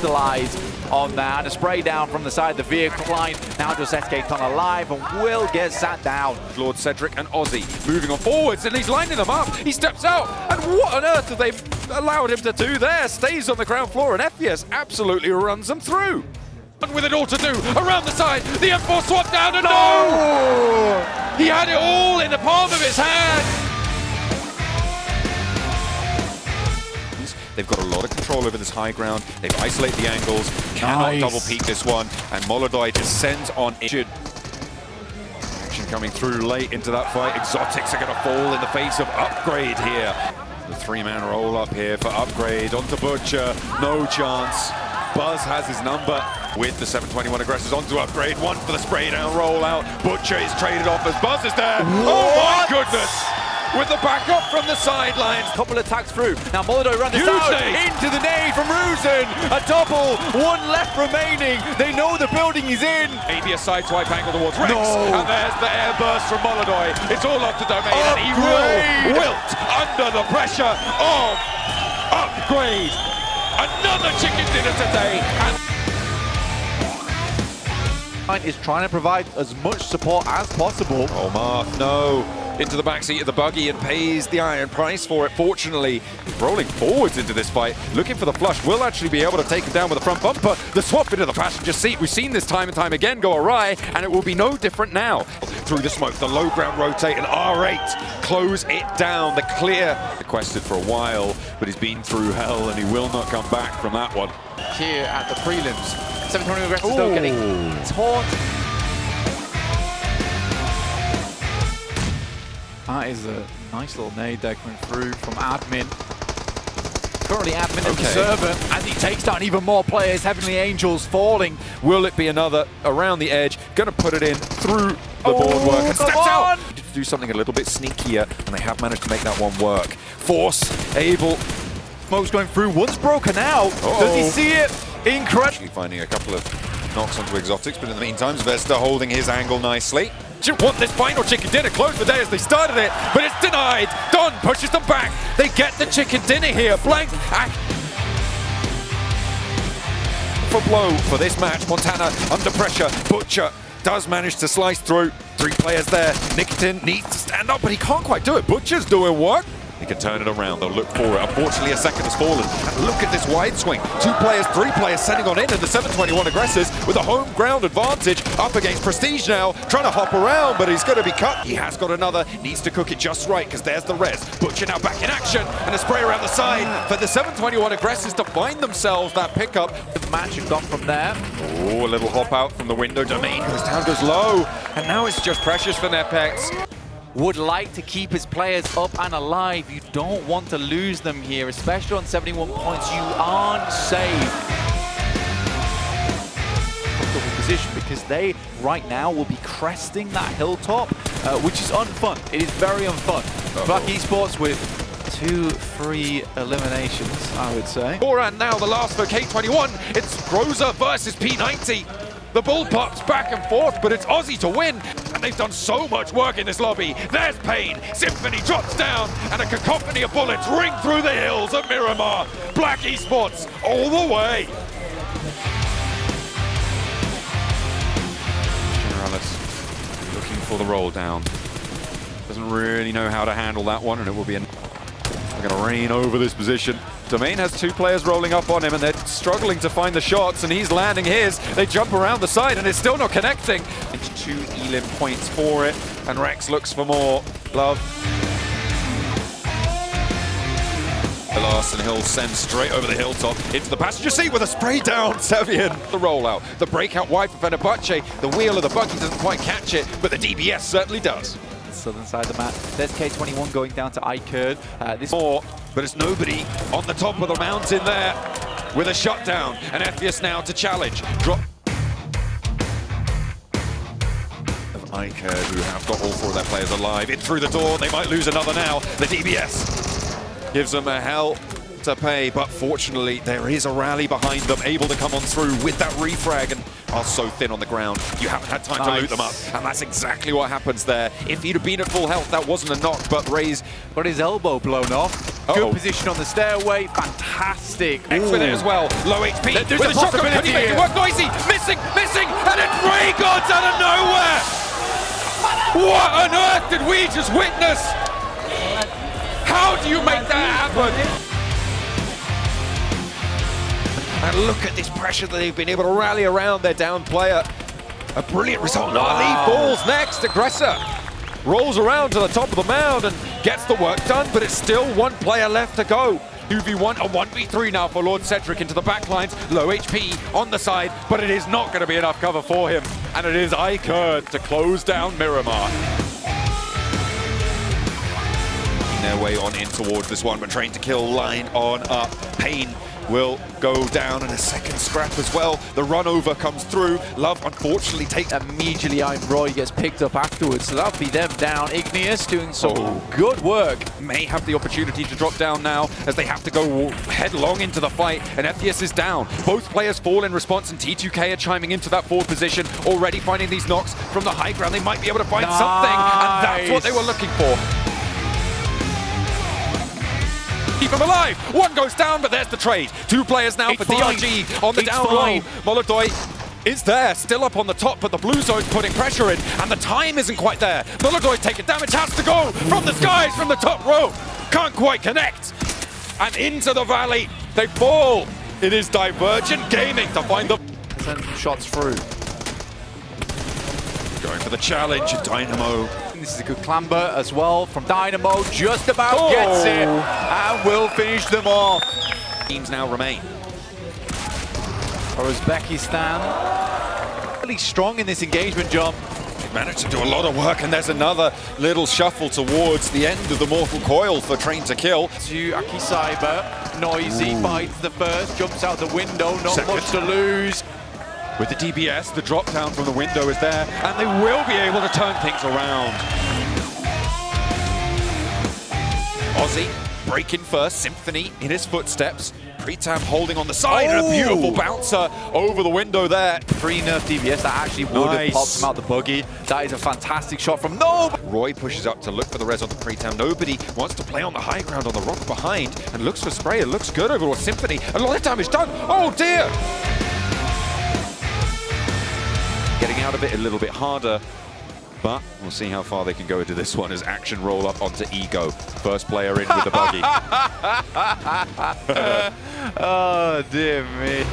capitalize on that. And a spray down from the side of the vehicle line. Now just escaped on alive and will get sat down. Lord Cedric and Ozzy moving on forwards, and he's lining them up. He steps out, and what on earth have they allowed him to do there? Stays on the ground floor, and FPS absolutely runs them through. And with it all to do, around the side, the M4 swap down, and no! He had it all in the palm of his hand. They've got a lot of control over this high ground. They've isolated the angles, cannot double peek this one, and Molodoi descends on injured. Action coming through late into that fight. Exotics are going to fall in the face of Upgrade here. The three-man roll up here for Upgrade onto Butcher, no chance. Buzz has his number with the 721 aggressors onto Upgrade. One for the spray down rollout. Butcher is traded off as Buzz is there. Oh my goodness! With the backup from the sidelines. Couple attacks through. Now Molodoi runs this out into the nade from Ruzen. A double, one left remaining. They know the building he's in. Maybe a sideswipe angle towards Rex. No. And there's the air burst from Molodoi. It's all up to Domain, and he will wilt under the pressure of Upgrade. Another chicken dinner today. And is trying to provide as much support as possible. Oh, Mark, no. Into the backseat of the buggy and pays the iron price for it. Fortunately, rolling forwards into this fight, looking for the flush, will actually be able to take him down with a front bumper. The swap into the passenger seat, we've seen this time and time again go awry, and it will be no different now. Through the smoke, the low ground rotate, and R8 close it down. The clear requested for a while, but he's been through hell, and he will not come back from that one. Here at the prelims, 720 aggressors though getting taught. That is a nice little nade there coming through from Admin. Currently Admin in the server, and he takes down even more players. Heavenly Angels falling. Will it be another around the edge? Gonna put it in through the boardwork and steps out. To do something a little bit sneakier, and they have managed to make that one work. Force, able. Smoke's going through. One's broken out. Does he see it? Incredible. Actually finding a couple of knocks onto Exotics, but in the meantime, Zvesta holding his angle nicely. You want this final chicken dinner, close the day as they started it, but it's denied. Don pushes them back. They get the chicken dinner here. Blank for blow for this match. Montana under pressure. Butcher does manage to slice through. Three players there. Nikitin needs to stand up, but he can't quite do it. Butcher's doing work. He can turn it around. They'll look for it. Unfortunately, a second has fallen. And look at this wide swing. Two players, three players sending on in, and the 721 aggressors with a home ground advantage up against Prestige now, trying to hop around, but he's going to be cut. He has got another. Needs to cook it just right, because there's the res. Butcher now back in action, and a spray around the side for the 721 aggressors to find themselves that pickup. The match has gone from there. Oh, a little hop out from the window. Domain goes down, goes low, and now it's just precious for Nepex. Would like to keep his players up and alive. You don't want to lose them here, especially on 71 points. You aren't safe. Comfortable position because they right now will be cresting that hilltop, which is unfun. It is very unfun. Black Esports with 2 free eliminations, I would say. And now the last for K21. It's Groza versus P90. The ball pops back and forth, but it's Ozzy to win. And they've done so much work in this lobby. There's Pain. Symphony drops down, and a cacophony of bullets ring through the hills of Miramar. Black Esports all the way. Generales looking for the roll down. Doesn't really know how to handle that one, and it will be they're going to rain over this position. Domain has 2 players rolling up on him, and they're struggling to find the shots, and he's landing his. They jump around the side, and it's still not connecting. It's 2 elim points for it, and Rex looks for more. Love. And he'll send straight over the hilltop into the passenger seat with a spray down. Sevian. The rollout, the breakout wide for Fenerbahce. The wheel of the buggy doesn't quite catch it, but the DBS certainly does. Southern side of the map. There's K21 going down to Ikerd. This more, but it's nobody on the top of the mountain there with a shutdown. And FPS now to challenge. Drop of Ikerd, who have got all 4 of their players alive. In through the door, they might lose another now. The DBS gives them a hell to pay, but fortunately there is a rally behind them, able to come on through with that refrag, and are so thin on the ground. You haven't had time to loot them up, and that's exactly what happens there. If he'd have been at full health, that wasn't a knock, but Ray's got his elbow blown off. Good position on the stairway. Fantastic. X with it as well. Low HP. There's with a the shotgun. Can he make it work? Noisy. Missing. And then Ray goes out of nowhere. What on earth did we just witness? How do you make that happen? And look at this pressure that they've been able to rally around their down player. A brilliant result. Ali falls next. Aggressor rolls around to the top of the mound and gets the work done, but it's still one player left to go. 2v1, a 1v3 now for Lord Cedric into the back lines. Low HP on the side, but it is not going to be enough cover for him. And it is Iker to close down Miramar. Their way on in towards this one, but Train to Kill line on up. Payne will go down in a second scrap as well. The run over comes through. Love unfortunately takes immediately. Roy gets picked up afterwards, so that'll be them down. Igneous doing some good work. May have the opportunity to drop down now as they have to go headlong into the fight, and Ethius is down. Both players fall in response, and T2K are chiming into that forward position, already finding these knocks from the high ground. They might be able to find something, and that's what they were looking for. Keep him alive. One goes down, but there's the trade. Two players now for DRG on the down low. Molodoy is there, still up on the top, but the blue zone's putting pressure in, and the time isn't quite there. Molodoy's taking damage, has to go from the skies, from the top row. Can't quite connect. And into the valley, they fall. It is Divergent Gaming to find the... Send some shots through. Going for the challenge, Dynamo. This is a good clamber as well from Dynamo. Just about gets it and will finish them off. Teams now remain. For Uzbekistan. Really strong in this engagement, John. They've managed to do a lot of work, and there's another little shuffle towards the end of the Mortal Coil for Train to Kill. To Aki Cyber. Noisy fights the first, jumps out the window, not much to lose. With the DBS, the drop down from the window is there, and they will be able to turn things around. Ozzy breaking first, Symphony in his footsteps. Pretam holding on the side, and a beautiful bouncer over the window there. Free nerf DBS that actually would have popped him out the buggy. That is a fantastic shot from Roy pushes up to look for the res on the Pretam. Nobody wants to play on the high ground on the rock behind, and looks for spray. It looks good over towards Symphony. A lot of damage done. Oh dear! Getting out of it a little bit harder, but we'll see how far they can go into this one as action roll up onto Ego. First player in with the buggy. Oh, dear me.